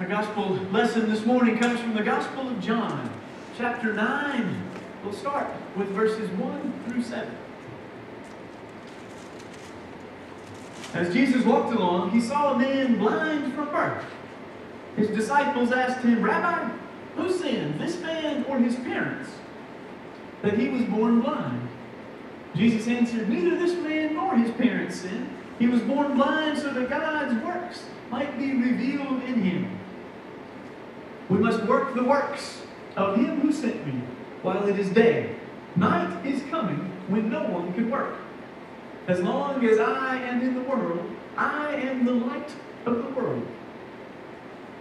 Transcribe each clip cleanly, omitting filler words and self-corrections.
Our gospel lesson this morning comes from the Gospel of John, chapter 9. We'll start with verses 1 through 7. As Jesus walked along, he saw a man blind from birth. His disciples asked him, "Rabbi, who sinned, this man or his parents, that he was born blind?" Jesus answered, "Neither this man nor his parents sinned. He was born blind so that God's works might be revealed in him. We must work the works of him who sent me while it is day. Night is coming when no one can work. As long as I am in the world, I am the light of the world."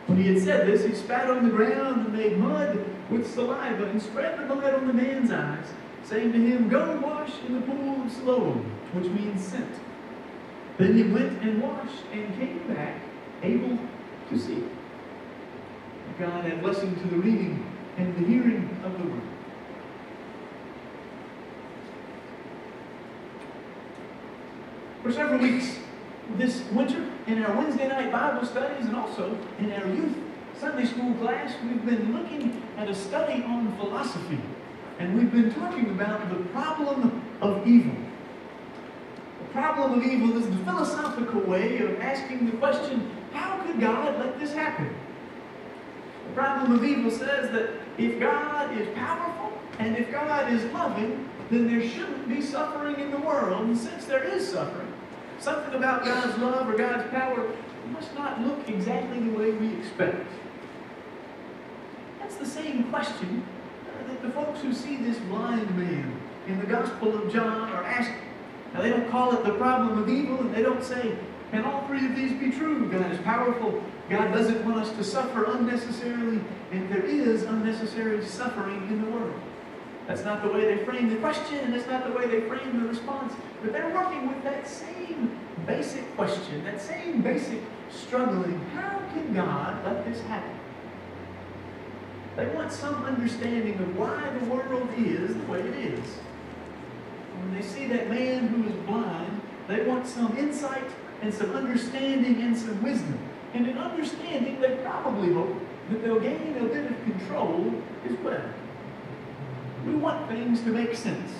When he had said this, he spat on the ground and made mud with saliva and spread the mud on the man's eyes, saying to him, "Go wash in the pool of Siloam," which means sent. Then he went and washed and came back able to see. God add blessing to the reading and the hearing of the word. For several weeks this winter, in our Wednesday night Bible studies and also in our youth Sunday school class, we've been looking at a study on philosophy. And we've been talking about the problem of evil. The problem of evil is the philosophical way of asking the question, how could God let this happen? The problem of evil says that if God is powerful and if God is loving, then there shouldn't be suffering in the world. And since there is suffering, something about God's love or God's power must not look exactly the way we expect. That's the same question that the folks who see this blind man in the Gospel of John are asking. Now, they don't call it the problem of evil, and they don't say, can all three of these be true? God is powerful, God doesn't want us to suffer unnecessarily, and there is unnecessary suffering in the world. That's not the way they frame the question, and that's not the way they frame the response. But they're working with that same basic question, that same basic struggling. How can God let this happen? They want some understanding of why the world is the way it is. When they see that man who is blind, they want some insight and some understanding and some wisdom. And in understanding, they probably hope that they'll gain a bit of control as well. We want things to make sense.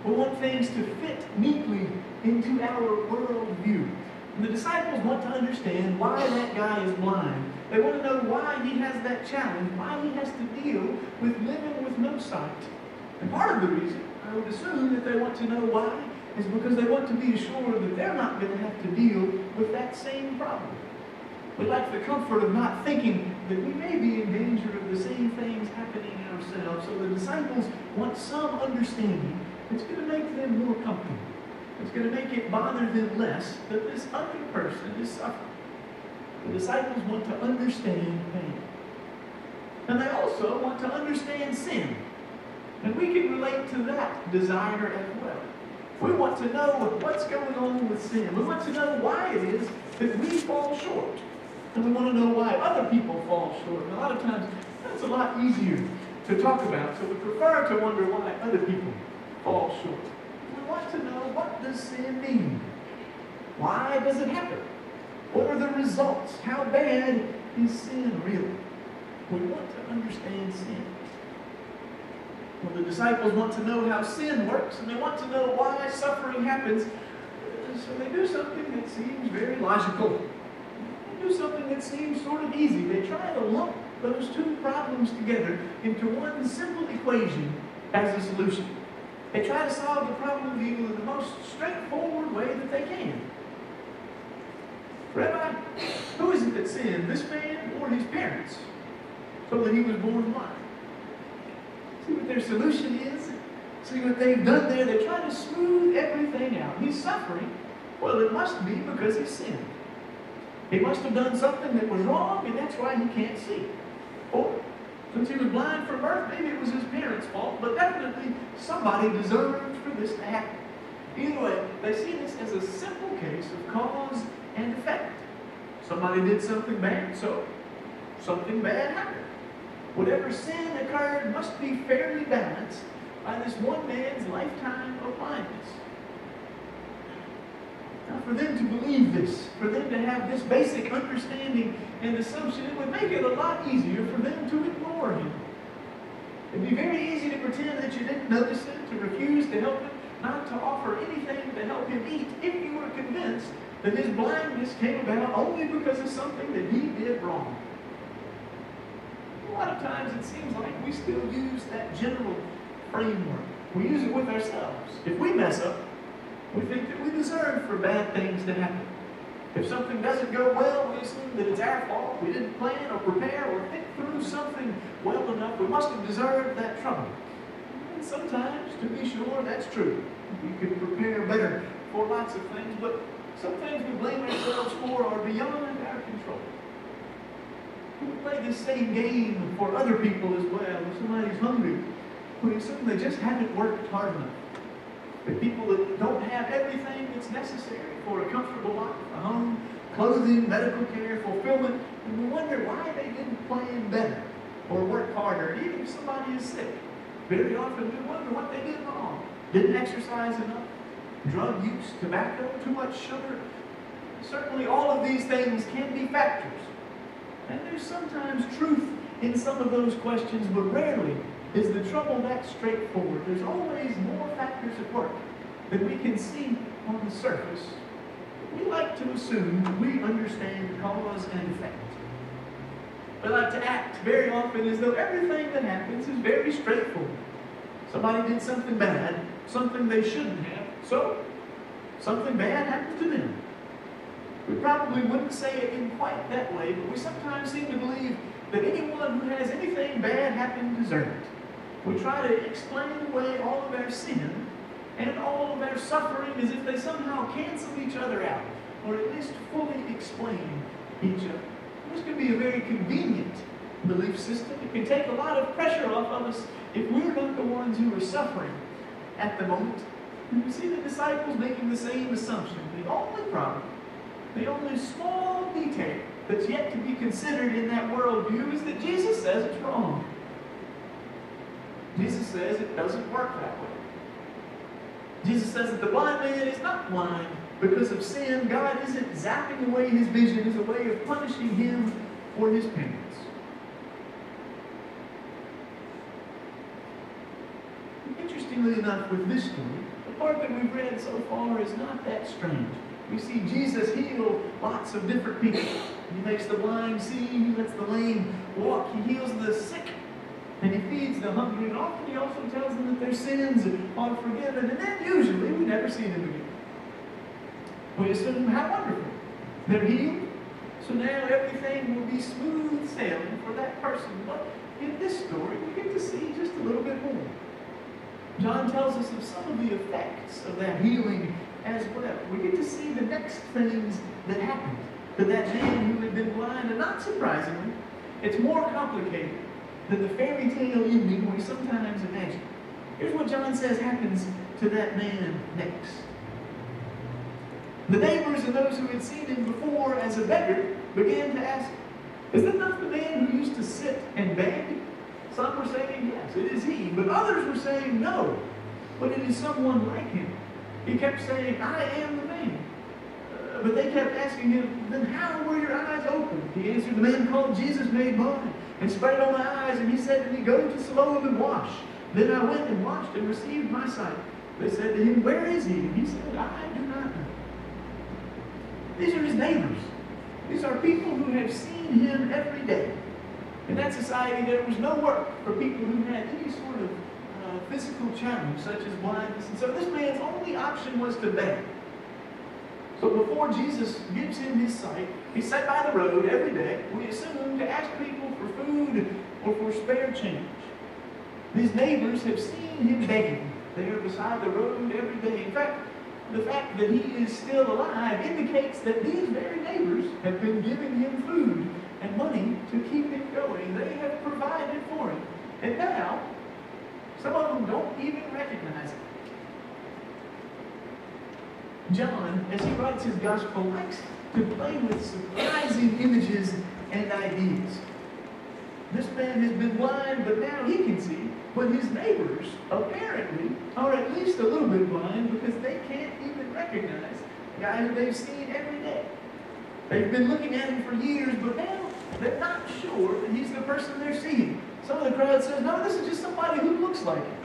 We want things to fit neatly into our worldview. And the disciples want to understand why that guy is blind. They want to know why he has that challenge, why he has to deal with living with no sight. And part of the reason, I would assume, that they want to know why is because they want to be assured that they're not going to have to deal with that same problem. We like the comfort of not thinking that we may be in danger of the same things happening ourselves. So the disciples want some understanding that's going to make them more comfortable. It's going to make it bother them less that this other person is suffering. The disciples want to understand pain. And they also want to understand sin. And we can relate to that desire as well. We want to know what's going on with sin. We want to know why it is that we fall short. And we want to know why other people fall short. And a lot of times, that's a lot easier to talk about. So we prefer to wonder why other people fall short. We want to know, what does sin mean? Why does it happen? What are the results? How bad is sin really? We want to understand sin. Well, the disciples want to know how sin works, and they want to know why suffering happens. So they do something that seems very logical. They do something that seems sort of easy. They try to lump those two problems together into one simple equation as a solution. They try to solve the problem of evil in the most straightforward way that they can. Rabbi, who is it that sinned, this man or his parents, so that he was born blind? See what their solution is? See what they've done there? They try to smooth everything out. He's suffering. Well, it must be because he sinned. He must have done something that was wrong, and that's why he can't see. Or, since he was blind from birth, maybe it was his parents' fault, but definitely somebody deserved for this to happen. Either way, they see this as a simple case of cause and effect. Somebody did something bad, so something bad happened. Whatever sin occurred must be fairly balanced by this one man's lifetime of blindness. Now, for them to believe this, for them to have this basic understanding and assumption, it would make it a lot easier for them to ignore him. It'd be very easy to pretend that you didn't notice it, to refuse to help him, not to offer anything to help him eat, if you were convinced that his blindness came about only because of something that he did wrong. A lot of times it seems like we still use that general framework. We use it with ourselves. If we mess up, we think that we deserve for bad things to happen. If something doesn't go well, we assume that it's our fault. We didn't plan or prepare or think through something well enough. We must have deserved that trouble. And sometimes, to be sure, that's true. We could prepare better for lots of things, but some things we blame ourselves for are beyond our control. We play this same game for other people as well. If somebody's hungry, we assume they just haven't worked hard enough. The people that don't have everything that's necessary for a comfortable life, a home, clothing, medical care, fulfillment, and we wonder why they didn't plan better or work harder. Even if somebody is sick, very often we wonder what they did wrong. Didn't exercise enough, drug use, tobacco, too much sugar. Certainly all of these things can be factors. And there's sometimes truth in some of those questions, but rarely is the trouble that straightforward. There's always more factors at work than we can see on the surface. We like to assume we understand cause and effect. We like to act very often as though everything that happens is very straightforward. Somebody did something bad, something they shouldn't have, so something bad happened to them. We probably wouldn't say it in quite that way, but we sometimes seem to believe that anyone who has anything bad happen deserves it. We try to explain away all of our sin and all of our suffering as if they somehow cancel each other out, or at least fully explain each other. This can be a very convenient belief system. It can take a lot of pressure off of us if we're not the ones who are suffering at the moment. And we see the disciples making the same assumption. The only problem, the only small detail that's yet to be considered in that worldview is that Jesus says it's wrong. Jesus says it doesn't work that way. Jesus says that the blind man is not blind because of sin. God isn't zapping away his vision as a way of punishing him for his parents. Interestingly enough, with this story, the part that we've read so far is not that strange. We see Jesus heal lots of different people. He makes the blind see, he lets the lame walk, he heals the sick, and he feeds the hungry, and often he also tells them that their sins are forgiven, and then usually we never see them again. We assume how wonderful. They're healed, so now everything will be smooth sailing for that person. But in this story, we get to see just a little bit more. John tells us of some of the effects of that healing as well. We get to see the next things that happened to that man who had been blind, and not surprisingly, it's more complicated than the fairy tale ending we sometimes imagine. Here's what John says happens to that man next. The neighbors and those who had seen him before as a beggar began to ask, "Is that not the man who used to sit and beg?" Some were saying, "Yes, it is he." But others were saying, "No, but it is someone like him." He kept saying, "I am the man." But they kept asking him, "Then how were your eyes opened?" He answered, "The man called Jesus made mine and sprayed on my eyes, and he said to me, 'Go to Siloam and wash.' Then I went and washed and received my sight." They said to him, "Where is he?" And he said, "I do not know." These are his neighbors. These are people who have seen him every day. In that society, there was no work for people who had any sort of physical challenge, such as blindness. And so this man's only option was to beg. So before Jesus gives him his sight, he's sat by the road every day, we assume, to ask people for food or for spare change. These neighbors have seen him begging there beside the road every day. In fact, the fact that he is still alive indicates that these very neighbors have been giving him food and money to keep him going. They have provided for him. And now, some of them don't even recognize him. John, as he writes his gospel, likes to play with surprising images and ideas. This man has been blind, but now he can see. But his neighbors apparently are at least a little bit blind because they can't even recognize a guy who they've seen every day. They've been looking at him for years, but now they're not sure that he's the person they're seeing. Some of the crowd says, no, this is just somebody who looks like him.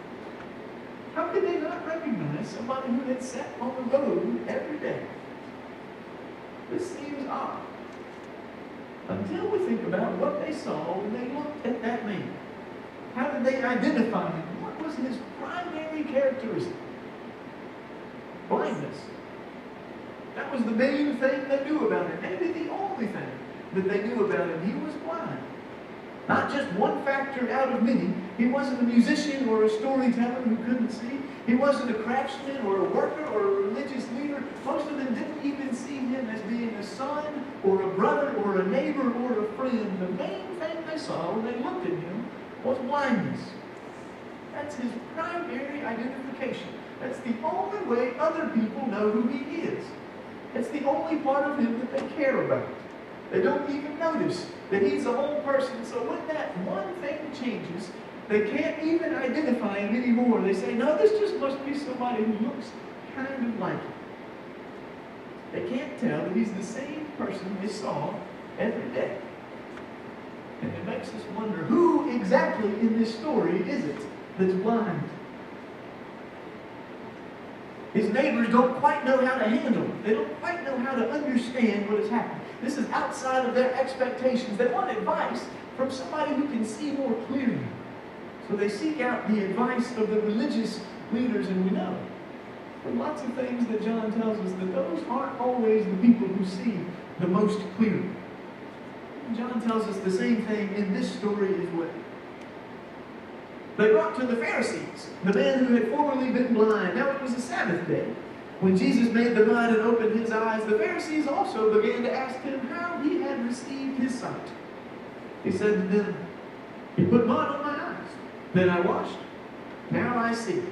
How could they not recognize somebody who had sat on the road every day? This seems odd. Until we think about what they saw when they looked at that man. How did they identify him? What was his primary characteristic? Blindness. That was the main thing they knew about him. Maybe the only thing that they knew about him. He was blind. Not just one factor out of many. He wasn't a musician or a storyteller who couldn't see. He wasn't a craftsman or a worker or a religious leader. Most of them didn't even see him as being a son or a brother or a neighbor or a friend. The main thing they saw when they looked at him was blindness. That's his primary identification. That's the only way other people know who he is. It's the only part of him that they care about. They don't even notice that he's a whole person. So when that one thing changes, they can't even identify him anymore. They say, no, this just must be somebody who looks kind of like him. They can't tell that he's the same person they saw every day. And it makes us wonder, who exactly in this story is it that's blind? His neighbors don't quite know how to handle it. They don't quite know how to understand what has happened. This is outside of their expectations. They want advice from somebody who can see more clearly. So they seek out the advice of the religious leaders, and we know from lots of things that John tells us that those aren't always the people who see the most clearly. John tells us the same thing in this story as well. They brought to the Pharisees the man who had formerly been blind. Now it was a Sabbath day. When Jesus made the mud and opened his eyes, the Pharisees also began to ask him how he had received his sight. He said to them, he put mud on my eyes. Then I washed. Now I see.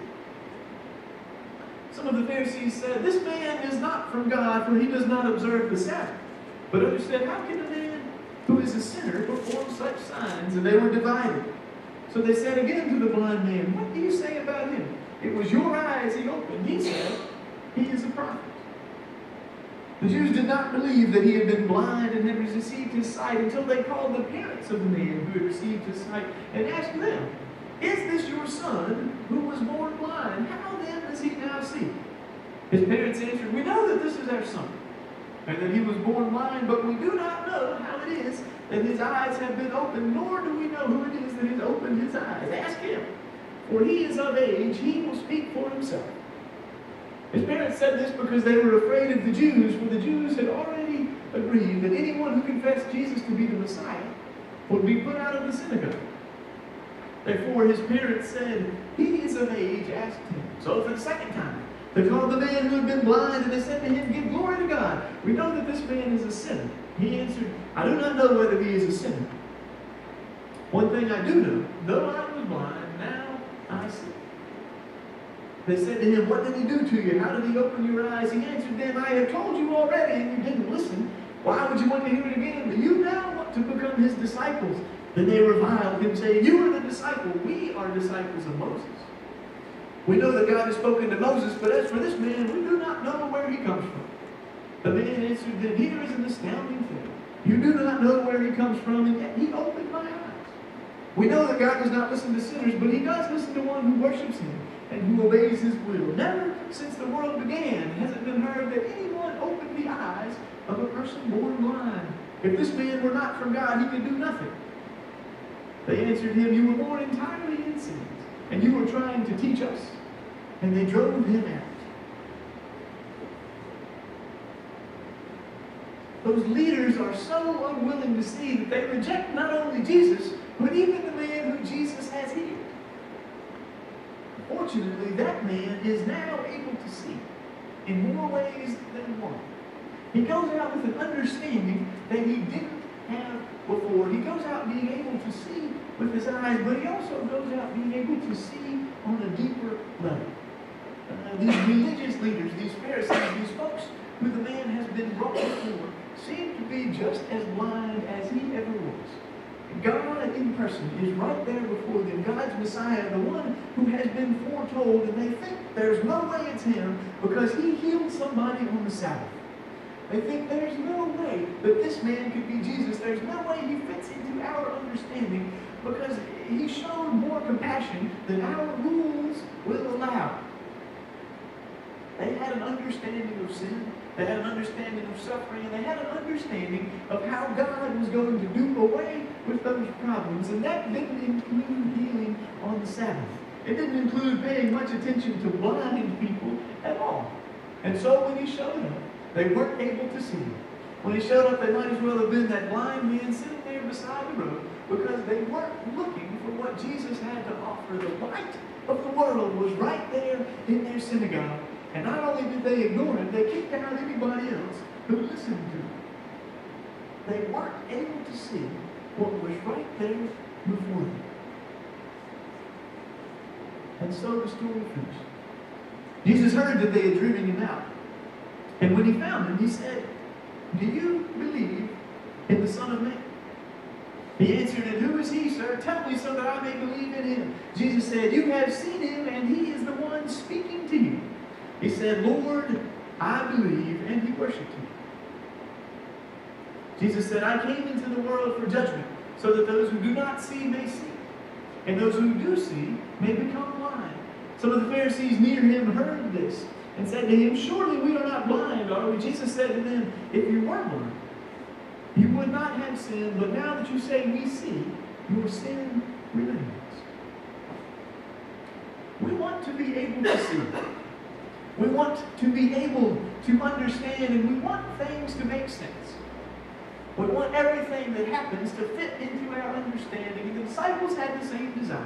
Some of the Pharisees said, this man is not from God, for he does not observe the Sabbath. But others said, how can a man who is a sinner perform such signs? And they were divided. So they said again to the blind man, what do you say about him? It was your eyes he opened. He said, he is a prophet. The Jews did not believe that he had been blind and had received his sight until they called the parents of the man who had received his sight and asked them, is this your son who was born blind? How then does he now see? His parents answered, we know that this is our son, and that he was born blind, but we do not know how it is that his eyes have been opened, nor do we know who it is that has opened his eyes. Ask him, for he is of age, he will speak for himself. His parents said this because they were afraid of the Jews, for the Jews had already agreed that anyone who confessed Jesus to be the Messiah would be put out of the synagogue. Therefore his parents said, he is of age, ask him. So for the second time, they called the man who had been blind, and they said to him, give glory to God. We know that this man is a sinner. He answered, I do not know whether he is a sinner. One thing I do know, though I was blind, now I see. They said to him, what did he do to you? How did he open your eyes? He answered them, I have told you already, and you didn't listen. Why would you want to hear it again? Do you now want to become his disciples? Then they reviled him, saying, you are the disciple. We are disciples of Moses. We know that God has spoken to Moses, but as for this man, we do not know where he comes from. The man answered them, here is an astounding thing. You do not know where he comes from, and yet he opened my eyes. We know that God does not listen to sinners, but he does listen to one who worships him and who obeys his will. Never since the world began has it been heard that anyone opened the eyes of a person born blind. If this man were not from God, he could do nothing. They answered him, you were born entirely in sins, and you were trying to teach us. And they drove him out. Those leaders are so unwilling to see that they reject not only Jesus, but even the man who Jesus has healed. Fortunately, that man is now able to see in more ways than one. He goes out with an understanding that he didn't have before. He goes out being able to see with his eyes, but he also goes out being able to see on a deeper level. These religious leaders, these Pharisees, these folks who the man has been brought before, seem to be just as blind as he ever was. God in person is right there before them. God's Messiah, the one who has been foretold, and they think there's no way it's him because he healed somebody on the Sabbath. They think there's no way that this man could be Jesus. There's no way he fits into our understanding because he showed more compassion than our rules will allow. They had an understanding of sin. They had an understanding of suffering, and they had an understanding of how God was going to do away with those problems. And that didn't include healing on the Sabbath. It didn't include paying much attention to blind people at all. And so when he showed up, they weren't able to see him. When he showed up, they might as well have been that blind man sitting there beside the road because they weren't looking for what Jesus had to offer. The light of the world was right there in their synagogue. And not only did they ignore it, they kicked out anybody else who listened to it. They weren't able to see what was right there before them. And so the story finished. Jesus heard that they had driven him out. And when he found him, he said, "Do you believe in the Son of Man?" He answered, "And who is he, sir? Tell me so that I may believe in him." Jesus said, "You have seen him, and he is the one speaking to you." He said, "Lord, I believe," and he worshiped him. Jesus said, "I came into the world for judgment, so that those who do not see may see, and those who do see may become blind." Some of the Pharisees near him heard this and said to him, "Surely we are not blind, are we?" Jesus said to them, "If you were blind, you would not have sinned, but now that you say we see, your sin remains." We want to be able to see. We want to be able to understand, and we want things to make sense. We want everything that happens to fit into our understanding. And the disciples had the same desire.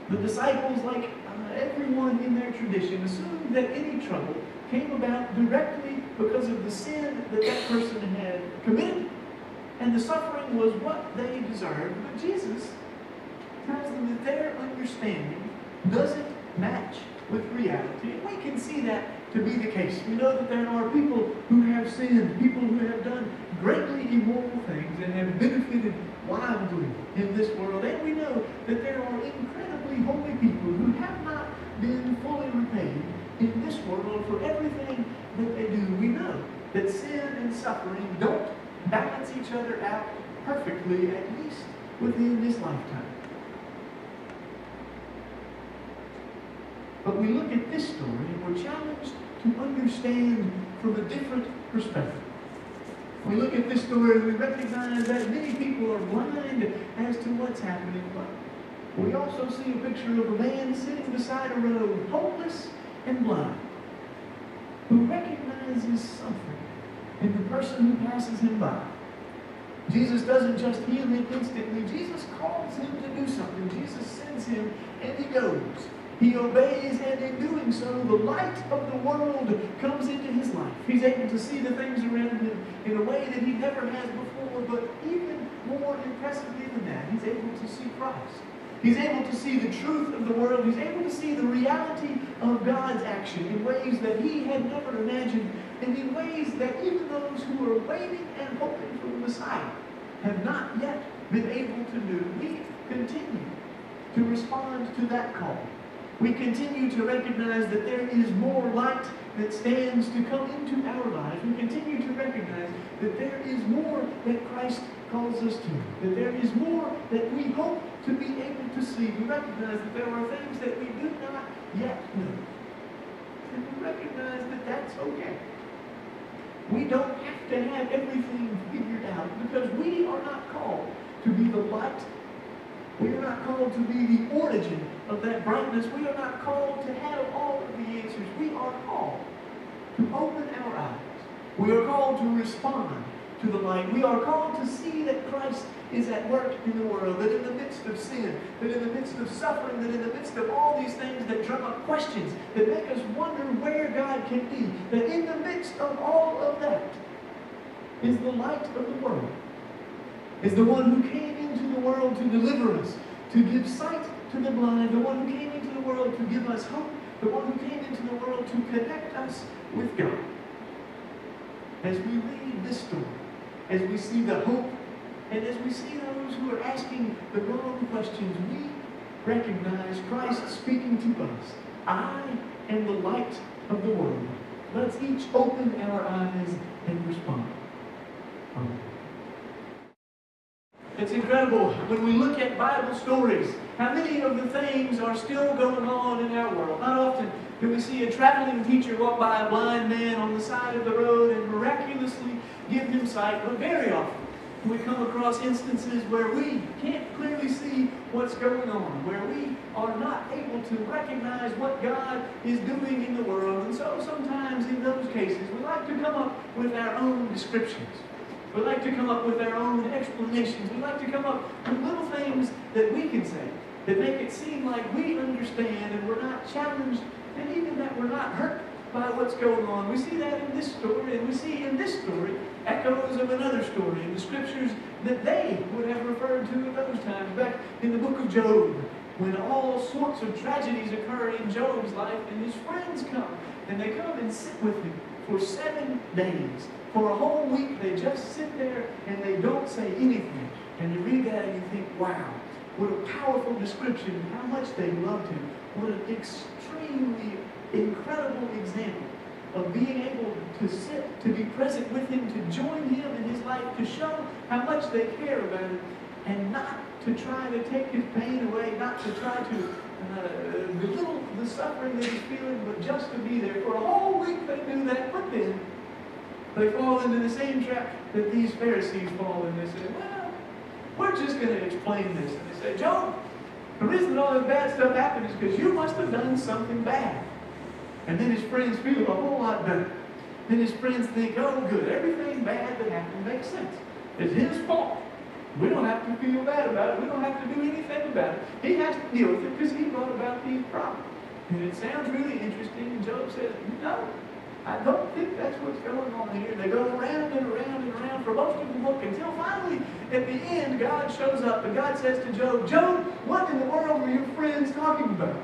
The disciples, like everyone in their tradition, assumed that any trouble came about directly because of the sin that that person had committed. And the suffering was what they deserved. But Jesus tells them that their understanding doesn't match with reality. And we can see that to be the case. We know that there are people who have sinned, people who have done greatly immoral things and have benefited wildly in this world. And we know that there are incredibly holy people who have not been fully repaid in this world for everything that they do. We know that sin and suffering don't balance each other out perfectly, at least within this lifetime. But we look at this story and we're challenged to understand from a different perspective. We look at this story and we recognize that many people are blind as to what's happening. But we also see a picture of a man sitting beside a road, hopeless and blind, who recognizes something in the person who passes him by. Jesus doesn't just heal him instantly. Jesus calls him to do something. Jesus sends him and he goes. He obeys, and in doing so, the light of the world comes into his life. He's able to see the things around him in a way that he never has before, but even more impressively than that, he's able to see Christ. He's able to see the truth of the world. He's able to see the reality of God's action in ways that he had never imagined, and in ways that even those who are waiting and hoping for the Messiah have not yet been able to do. We continue to respond to that call. We continue to recognize that there is more light that stands to come into our lives. We continue to recognize that there is more that Christ calls us to, that there is more that we hope to be able to see. We recognize that there are things that we do not yet know. And we recognize that that's okay. We don't have to have everything figured out because we are not called to be the light. We are not called to be the origin of that brightness. We are not called to have all of the answers. We are called to open our eyes. We are called to respond to the light. We are called to see that Christ is at work in the world, that in the midst of sin, that in the midst of suffering, that in the midst of all these things that drum up questions, that make us wonder where God can be, that in the midst of all of that is the light of the world, is the one who came into the world to deliver us, to give sight to the blind, the one who came into the world to give us hope, the one who came into the world to connect us with God. As we read this story, as we see the hope And as we see those who are asking the wrong questions, we recognize Christ speaking to us. I am the light of the world. Let's each open our eyes and respond. Amen. It's incredible when we look at Bible stories, how many of the things are still going on in our world. Not often do we see a traveling teacher walk by a blind man on the side of the road and miraculously give him sight, but very often we come across instances where we can't clearly see what's going on, where we are not able to recognize what God is doing in the world. And so sometimes in those cases, we like to come up with our own descriptions. We like to come up with our own explanations. We like to come up with little things that we can say that make it seem like we understand and we're not challenged, and even that we're not hurt by what's going on. We see that in this story, and we see in this story echoes of another story in the scriptures that they would have referred to at those times. Back in the book of Job, when all sorts of tragedies occur in Job's life, and his friends come, and they come and sit with him for 7 days. For a whole week, they just sit there and they don't say anything. And you read that and you think, wow, what a powerful description of how much they loved him. What an extremely incredible example of being able to sit, to be present with him, to join him in his life, to show how much they care about him, and not to try to take his pain away, not to try to belittle the suffering that he's feeling, but just to be there. For a whole week they do that, but then they fall into the same trap that these Pharisees fall in. They say, well, we're just going to explain this. And they say, Job, the reason that all this bad stuff happened is because you must have done something bad. And then his friends feel a whole lot better. Then his friends think, oh good, everything bad that happened makes sense. It's his fault. We don't have to feel bad about it. We don't have to do anything about it. He has to deal with it because he brought about these problems. And it sounds really interesting. And Job says, no, I don't think that's what's going on here. And they go around and around and around for most of the book until finally, at the end, God shows up. And God says to Job, Job, what in the world were your friends talking about?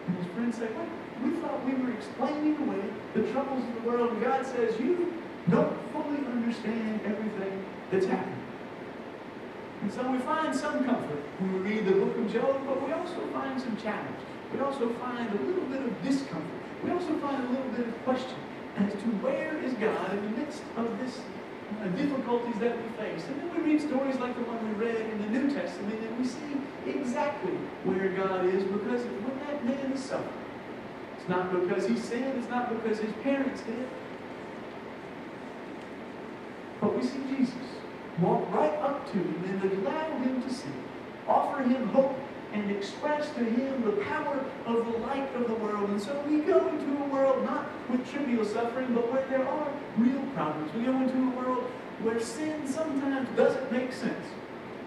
And his friends say, well, we thought we were explaining away the troubles of the world. And God says, you don't fully understand everything that's happening. And so we find some comfort when we read the book of Job, but we also find some challenge. We also find a little bit of discomfort. We also find a little bit of question as to where is God in the midst of this difficulties that we face. And then we read stories like the one we read in the New Testament, and we see exactly where God is, because when that man is suffering, it's not because he sinned, it's not because his parents did, but we see Jesus walk right up to him and allow him to see, offer him hope, and express to him the power of the light of the world. And so we go into a world not with trivial suffering, but where there are real problems. We go into a world where sin sometimes doesn't make sense,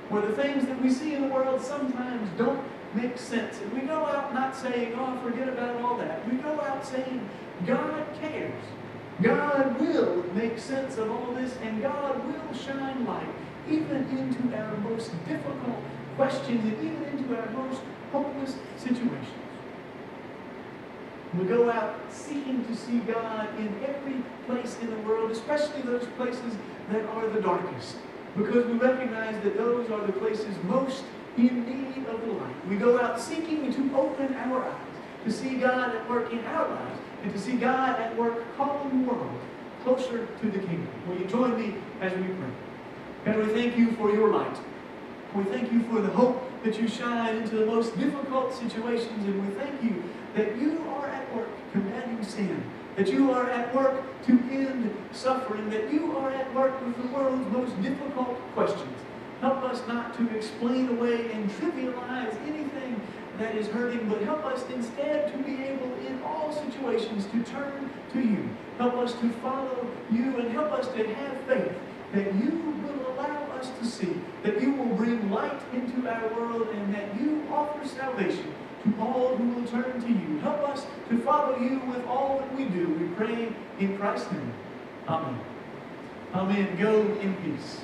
where the things that we see in the world sometimes don't make sense. And we go out not saying, oh, forget about all that. We go out saying, God cares. God will make sense of all this, and God will shine light even into our most difficult questions and even into our most hopeless situations. We go out seeking to see God in every place in the world, especially those places that are the darkest, because we recognize that those are the places most in need of the light. We go out seeking to open our eyes, to see God at work in our lives, and to see God at work calling the world closer to the kingdom. Will you join me as we pray? God, we thank you for your light. We thank you for the hope that you shine into the most difficult situations, and we thank you that you are at work combating sin, that you are at work to end suffering, that you are at work with the world's most difficult questions. Help us not to explain away and trivialize anything that is hurting, but help us instead to be able in all situations to turn to you. Help us to follow you, and help us to have faith that you will allow us to see, that you will bring light into our world, and that you offer salvation to all who will turn to you. Help us to follow you with all that we do. We pray in Christ's name. Amen. Amen. Go in peace.